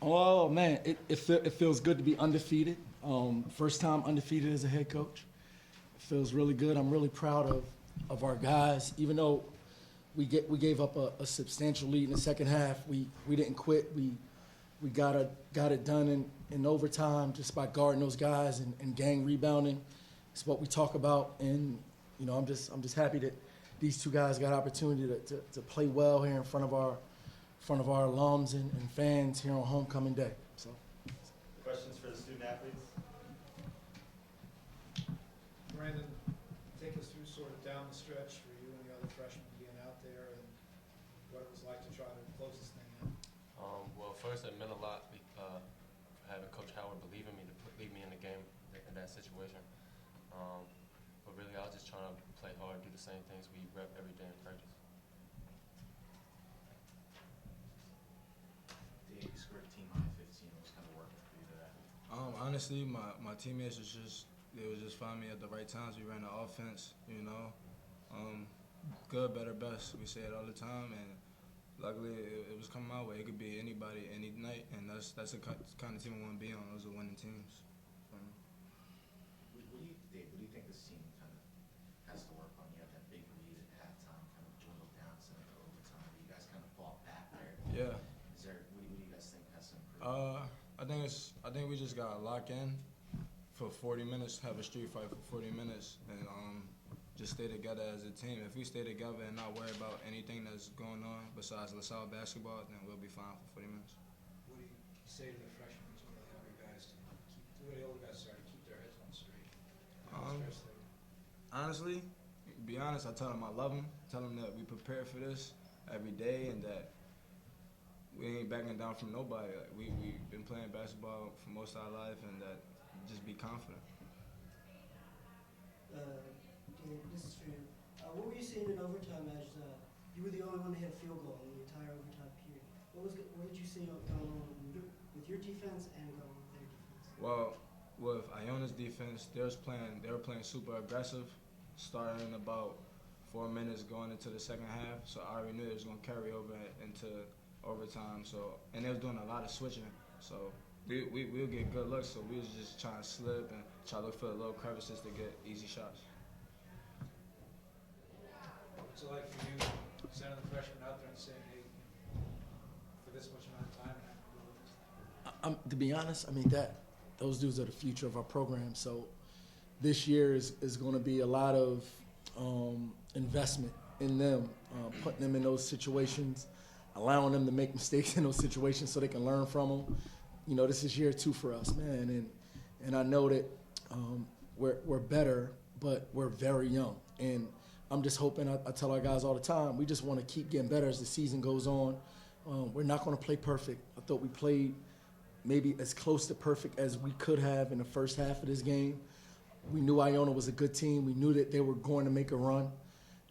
Oh man, it feels good to be undefeated. First time undefeated as a head coach. It feels really good. I'm really proud of our guys. Even though we gave up a substantial lead in the second half, we didn't quit. We got it done in overtime just by guarding those guys and gang rebounding. It's what we talk about, and I'm just happy that these two guys got opportunity to play well here in front of our alums and fans here on homecoming day. So, questions for the student athletes? Brandon, take us through sort of down the stretch for you and the other freshmen being out there and what it was like to try to close this thing out. Well, first it meant a lot having Coach Howard believe in me to leave me in the game in that situation. But really, I was just trying to play hard, do the same things we rep every day in practice. Dave, you scored a team high 15. What was kind of working for you today? Honestly, my teammates was just finding me at the right times. We ran the offense, good, better, best. We say it all the time, and luckily it was coming my way. It could be anybody, any night, and that's the kind of team I want to be on. Those are winning teams. Dave, what do you think this team kind of has to work on? You have that big lead at halftime, kind of dwindled down to overtime. You guys kind of fought back there. Yeah. What do you guys think has to improve? I think we just gotta lock in for 40 minutes, have a street fight for 40 minutes, and just stay together as a team. If we stay together and not worry about anything that's going on besides LaSalle basketball, then we'll be fine for 40 minutes. What do you say to the freshmen as well, the other guys to keep the older guys keep their heads on straight? Honestly, to be honest, I tell them I love them. Tell them that we prepare for this every day and that we ain't backing down from nobody. Like, we've been playing basketball for most of our life, and that just be confident. Dan, this is for you. What were you saying in overtime as you were the only one that hit a field goal in the entire overtime period? What did you see going on with your defense and going on with their defense? Well, with Iona's defense, they were playing super aggressive, starting in about 4 minutes going into the second half. So I already knew it was going to carry over into overtime. So, and they was doing a lot of switching. So we'll get good looks. So we was just trying to slip and try to look for the little crevices to get easy shots. What's it like for you sending the freshmen out there and saying, hey, for this much amount of time, and I'm doing this? To be honest, I mean those dudes are the future of our program. So this year is going to be a lot of investment in them, putting them in those situations, allowing them to make mistakes in those situations so they can learn from them. This is year 2 for us, man, and I know that we're better, but we're very young. And I'm just hoping, I tell our guys all the time, we just want to keep getting better as the season goes on. We're not going to play perfect. I thought we played maybe as close to perfect as we could have in the first half of this game. We knew Iona was a good team. We knew that they were going to make a run.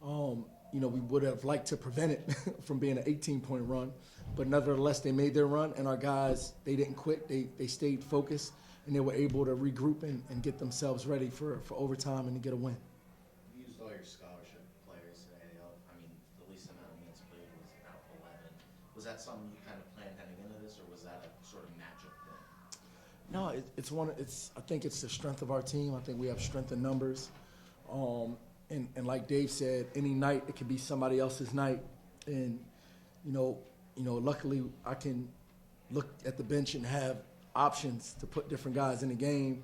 We would have liked to prevent it from being an 18-point run, but nevertheless, they made their run, and our guys, they didn't quit. They stayed focused, and they were able to regroup and get themselves ready for overtime and to get a win. You used all your scholarship players today. The least amount of minutes played was about 11. Was that something you kind of planned heading into this, or was that a sort of matchup thing? No, I think it's the strength of our team. I think we have strength in numbers. And like Dave said, any night it could be somebody else's night. And, luckily I can look at the bench and have options to put different guys in the game.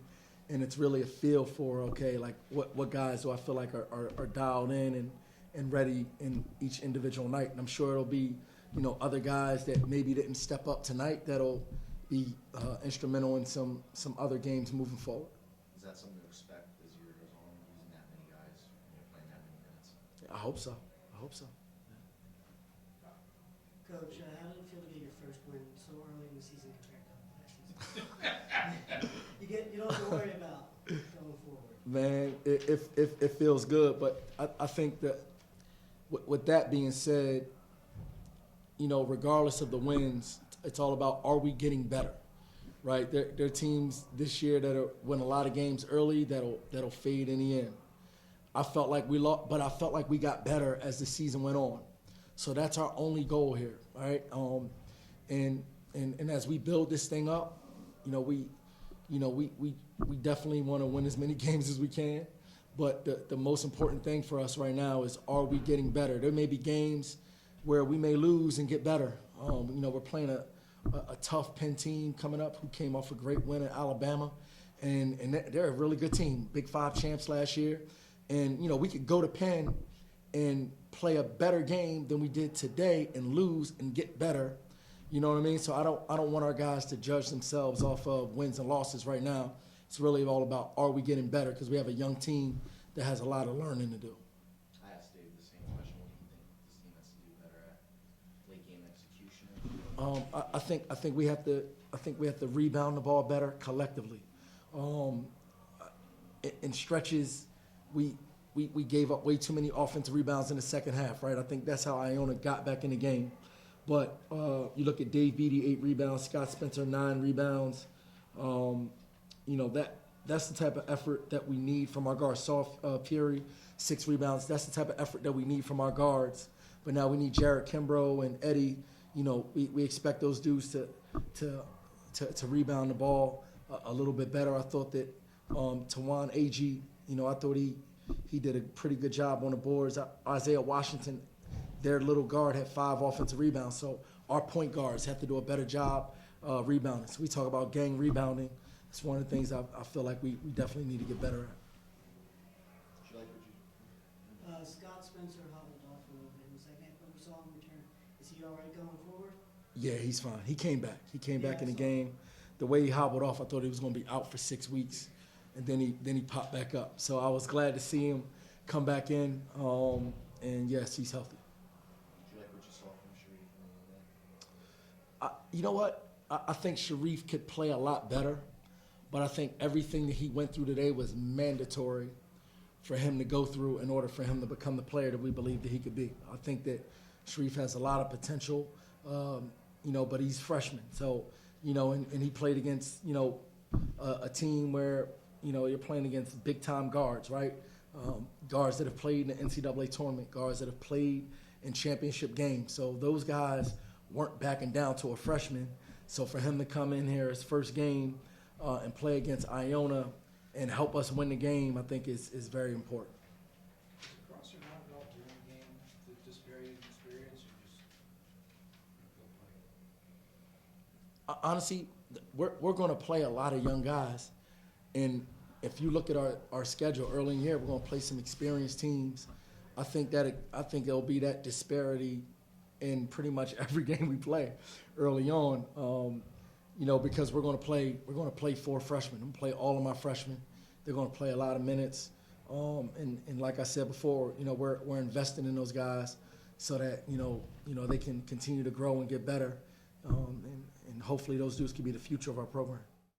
And it's really a feel for, okay, like what guys do I feel like are dialed in and ready in each individual night. And I'm sure it'll be, other guys that maybe didn't step up tonight that'll be instrumental in some other games moving forward. Is that something to expect as the year goes on, using that many guys, playing that many minutes? I hope so. Coach, how did it feel to get your first win so early in the season compared to last season? You don't have to worry about going forward. Man, it feels good, but I think that with that being said, regardless of the wins, it's all about, are we getting better, right? There are teams this year that win a lot of games early that'll fade in the end. I felt like we lost, but I felt like we got better as the season went on. So that's our only goal here, right? And and as we build this thing up, we definitely want to win as many games as we can. But the most important thing for us right now is, are we getting better? There may be games where we may lose and get better. We're playing a tough Penn team coming up who came off a great win at Alabama. And they're a really good team, Big 5 champs last year. And, we could go to Penn and play a better game than we did today and lose and get better. You know what I mean? So I don't want our guys to judge themselves off of wins and losses right now. It's really all about, are we getting better? Because we have a young team that has a lot of learning to do. I asked Dave the same question. What do you think this team has to do better at late game execution? I think we have to rebound the ball better collectively. In stretches, we gave up way too many offensive rebounds in the second half, right? I think that's how Iona got back in the game. But you look at Dave Beatty, 8 rebounds, Scott Spencer, 9 rebounds. That's the type of effort that we need from our guards. Peary, 6 rebounds. That's the type of effort that we need from our guards. But now we need Jarrett Kimbrough and Eddie. We expect those dudes to rebound the ball a little bit better. I thought that Tawan Agee, I thought he did a pretty good job on the boards. Isaiah Washington, their little guard, had 5 offensive rebounds. So our point guards have to do a better job rebounding. So we talk about gang rebounding. It's one of the things I feel like we definitely need to get better at. Did you like what you? Scott Spencer hobbled off a little bit in the second half, but we saw him return. Is he all right going forward? Yeah, he's fine. He came back. He came back in the so- game. The way he hobbled off, I thought he was going to be out for 6 weeks, and then he popped back up. So I was glad to see him come back in. And yes, he's healthy. Did you like what you saw from Sharif and all that? You know what? I think Sharif could play a lot better, but I think everything that he went through today was mandatory for him to go through in order for him to become the player that we believe that he could be. I think that Sharif has a lot of potential, but he's freshman. So, and he played against, a team where, you're playing against big-time guards, right? Guards that have played in the NCAA tournament, guards that have played in championship games. So those guys weren't backing down to a freshman. So for him to come in here his first game and play against Iona and help us win the game, I think is very important. Does it cross your mind at all during the game, the disparity in experience, or just go play it? Honestly, we're going to play a lot of young guys. And if you look at our schedule early in the year, we're going to play some experienced teams. I think there'll be that disparity in pretty much every game we play early on. Because we're going to play 4 freshmen. I'm going to play all of my freshmen. They're going to play a lot of minutes. And like I said before, we're investing in those guys so that they can continue to grow and get better. And hopefully those dudes can be the future of our program.